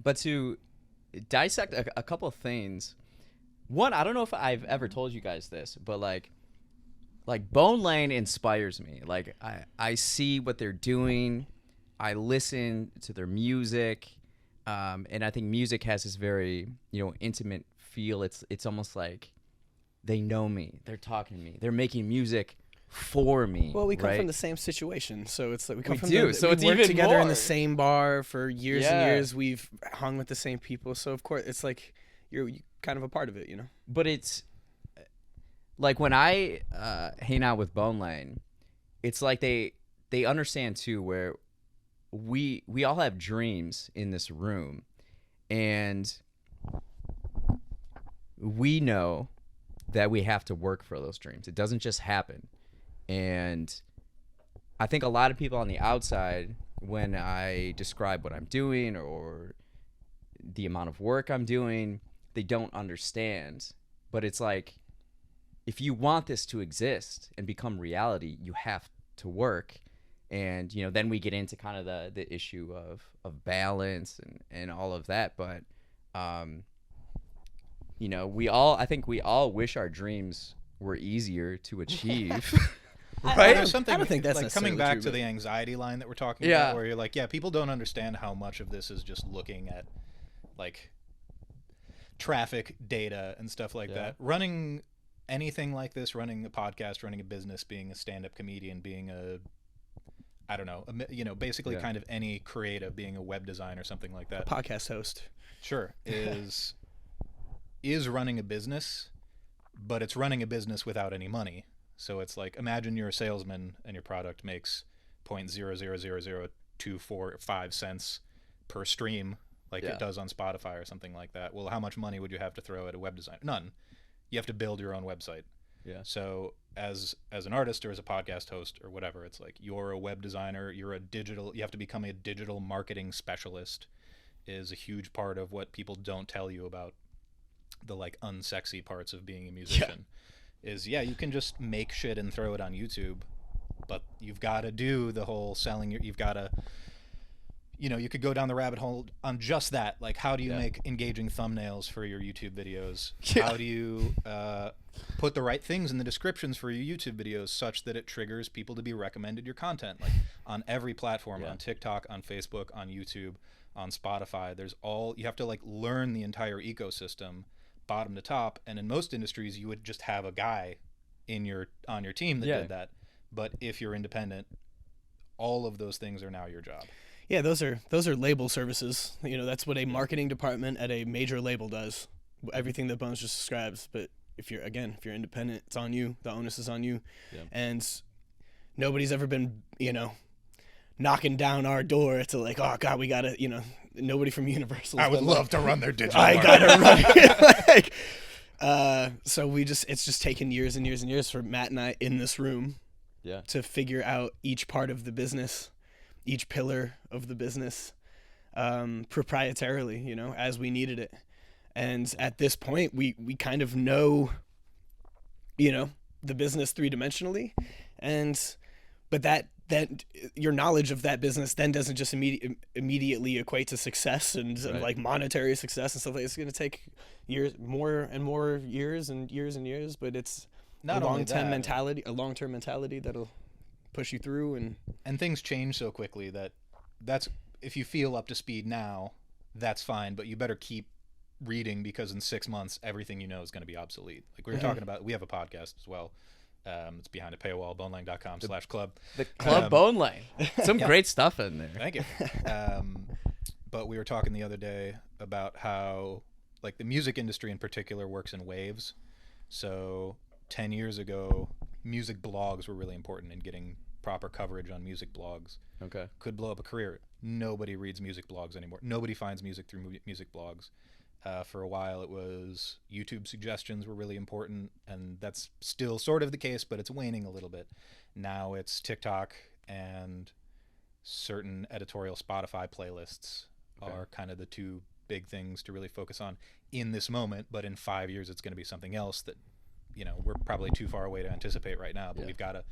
But to dissect a couple of things, one, I don't know if I've ever told you guys this, but like Bonelang inspires me. Like I see what they're doing, I listen to their music, and I think music has this very intimate feel. It's almost like they know me, they're talking to me, they're making music for me. Well, we come right? from the same situation, so it's like we come We from do, the, so we it's worked even together in more. the same bar for years and Yeah. years. We've hung with the same people, so of course it's like you're kind of a part of it, you know. But it's like when I hang out with Bonelang, it's like they understand too, where we all have dreams in this room, and we know that we have to work for those dreams. It doesn't just happen. And I think a lot of people on the outside, when I describe what I'm doing or the amount of work I'm doing, they don't understand. But it's like, if you want this to exist and become reality, you have to work. And then we get into kind of the issue of balance and all of that. But I think we all wish our dreams were easier to achieve. Right? There's something I don't think that's like coming necessarily back true, to but- the anxiety line that we're talking Yeah. about, where you're like, yeah, people don't understand how much of this is just looking at like traffic data and stuff like Yeah. that. Running anything like this, running a podcast, running a business, being a stand-up comedian, being basically Yeah. kind of any creative, being a web designer, something like that. Podcast host. Sure, is running a business, but it's running a business without any money. So it's like, imagine you're a salesman and your product makes 0.0000245 cents per stream, like Yeah. it does on Spotify or something like that. Well, how much money would you have to throw at a web designer? None. You have to build your own website. Yeah. So as an artist or as a podcast host or whatever, it's like you're a web designer, you have to become a digital marketing specialist, is a huge part of what people don't tell you about the like unsexy parts of being a musician. You can just make shit and throw it on YouTube, but you've got to do the whole selling. You've got to, you could go down the rabbit hole on just that. Like, how do you Yeah. make engaging thumbnails for your YouTube videos? Yeah. How do you put the right things in the descriptions for your YouTube videos such that it triggers people to be recommended your content? Like on every platform, Yeah. on TikTok, on Facebook, on YouTube, on Spotify, you have to like learn the entire ecosystem bottom to top. And in most industries, you would just have a guy on your team that Yeah. did that. But if you're independent, all of those things are now your job. Yeah, those are label services. That's what a marketing department at a major label does. Everything that Bones just describes. But if you're independent, it's on you. The onus is on you. Yeah. And nobody's ever been, knocking down our door to like, oh God, we gotta, nobody from Universal. I would love to run their digital I marketing. gotta run it. So it's just taken years and years and years for Matt and I in this room Yeah. to figure out each part of the business, each pillar of the business, proprietarily, as we needed it. And at this point, we kind of know, the business three-dimensionally, but that your knowledge of that business then doesn't just immediately equate to success and Right. like monetary success and stuff like that. It's going to take years, more and more years and years and years, but it's Not a only long-term that, long-term mentality that'll push you through. and things change so quickly that's if you feel up to speed now, that's fine, but you better keep reading, because in 6 months everything you know is going to be obsolete. Like we were talking about, we have a podcast as well. It's behind a paywall, bonelang.com/club. The Club Bonelang. Some great stuff in there. Thank you. But we were talking the other day about how like the music industry in particular works in waves. So 10 years ago, music blogs were really important in getting proper coverage on music blogs. Okay. Could blow up a career. Nobody reads music blogs anymore. Nobody finds music through music blogs. For a while, it was YouTube suggestions were really important, and that's still sort of the case, but it's waning a little bit. Now it's TikTok and certain editorial Spotify playlists are kind of the two big things to really focus on in this moment, but in 5 years, it's going to be something else that, we're probably too far away to anticipate right now, but we've got to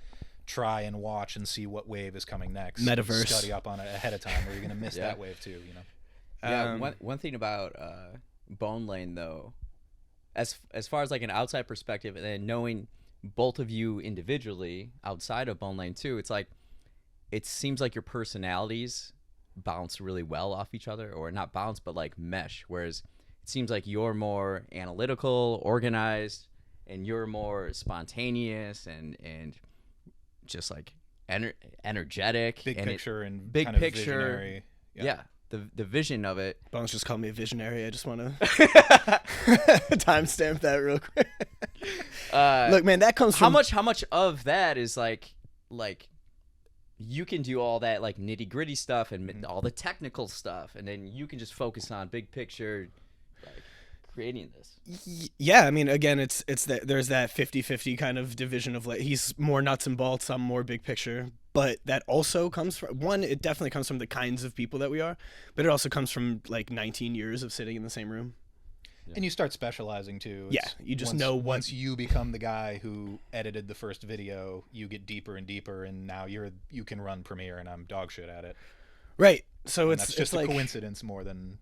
try and watch and see what wave is coming next. Metaverse. Study up on it ahead of time, or you're going to miss Yeah. that wave too, Yeah, one thing about Bonelang though, as far as like an outside perspective, and then knowing both of you individually outside of Bonelang too, it's like it seems like your personalities bounce really well off each other, or not bounce, but like mesh. Whereas it seems like you're more analytical, organized, and you're more spontaneous and just like energetic, Big and picture and big kind of picture. visionary. Yeah. The vision of it. Bones just called me a visionary. I just want to timestamp that real quick. Look, man, that comes from How much of that is like you can do all that like nitty gritty stuff and all the technical stuff, and then you can just focus on big picture, like creating this. Yeah, I mean, again, it's that there's that 50-50 kind of division of like he's more nuts and bolts, I'm more big picture. But that also comes from it definitely comes from the kinds of people that we are, but it also comes from like 19 years of sitting in the same room. And you start specializing too. Yeah, you just once you become the guy who edited the first video, you get deeper and deeper, and now you can run Premiere, and I'm dog shit at it. Right. So And it's that's just like a coincidence more than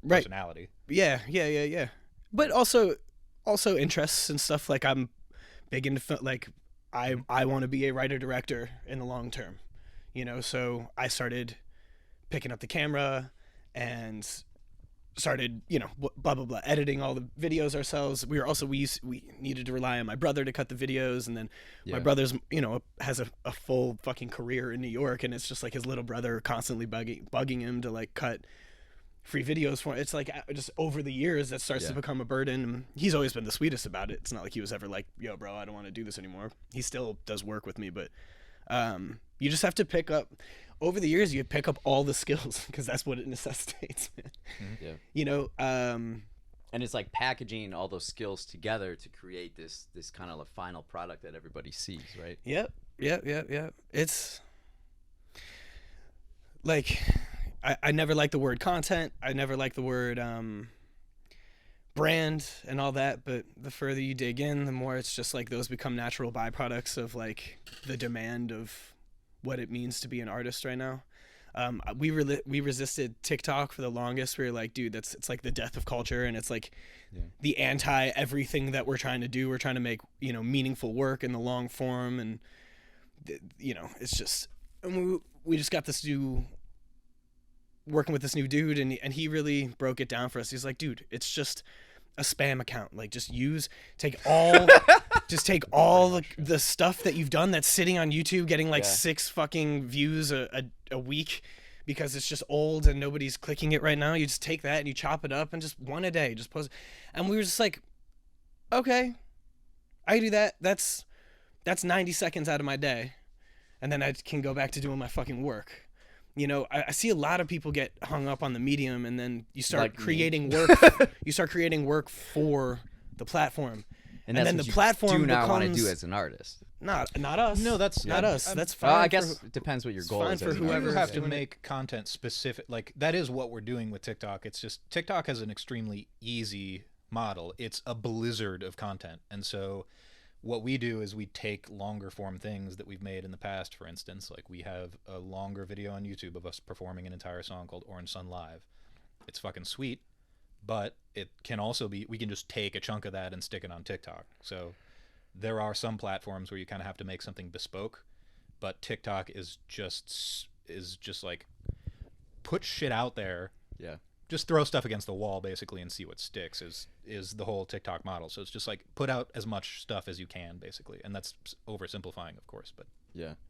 right. personality. Yeah. But also interests and stuff. Like I'm big into like I want to be a writer director in the long term, you know. So I started picking up the camera and started, you know, blah blah blah, editing all the videos ourselves. We needed to rely on my brother to cut the videos, and then my brother's, you know, has a full fucking career in New York, and it's just like his little brother constantly bugging him to like cut free videos for. It's like just over the years that starts to become a burden. He's always been the sweetest about it. It's not like he was ever like, yo bro, I don't want to do this anymore. He still does work with me, but you just have to pick up over the years. You pick up all the skills because that's what it necessitates, man. Yeah. You know, and it's like packaging all those skills together to create this kind of a final product that everybody sees, right? Yep. It's like I never liked the word content. I never liked the word brand and all that, but the further you dig in, the more it's just like those become natural byproducts of like the demand of what it means to be an artist right now. We resisted TikTok for the longest. We were like, dude, it's like the death of culture, and it's like the anti everything that we're trying to do. We're trying to make, you know, meaningful work in the long form, and you know, it's just, and we just got this new working with this new dude, and he really broke it down for us. He's like, dude, it's just a spam account. Like, just take all the stuff that you've done that's sitting on YouTube getting like 6 fucking views a week because it's just old and nobody's clicking it right now. You just take that and you chop it up and just one a day, just post. And we were just like, okay, I do that. That's 90 seconds out of my day, and then I can go back to doing my fucking work. You know, I see a lot of people get hung up on the medium, and then you start like creating work. You start creating work for the platform, and that's then what the you platform do not want to becomes do as an artist. not us. No, that's not us. That's fine. Well, I for guess it depends what your goal fine is. for as an whoever- You artist. have to doing it. make content specific. Like, that is what we're doing with TikTok. It's just TikTok has an extremely easy model. It's a blizzard of content, and so what we do is we take longer form things that we've made in the past. For instance, like we have a longer video on YouTube of us performing an entire song called Orange Sun Live. It's fucking sweet, but it can also be, we can just take a chunk of that and stick it on TikTok. So there are some platforms where you kind of have to make something bespoke, but TikTok is just like, put shit out there. Yeah. Just throw stuff against the wall basically and see what sticks is the whole TikTok model. So it's just like put out as much stuff as you can basically, and that's oversimplifying, of course, but Yeah.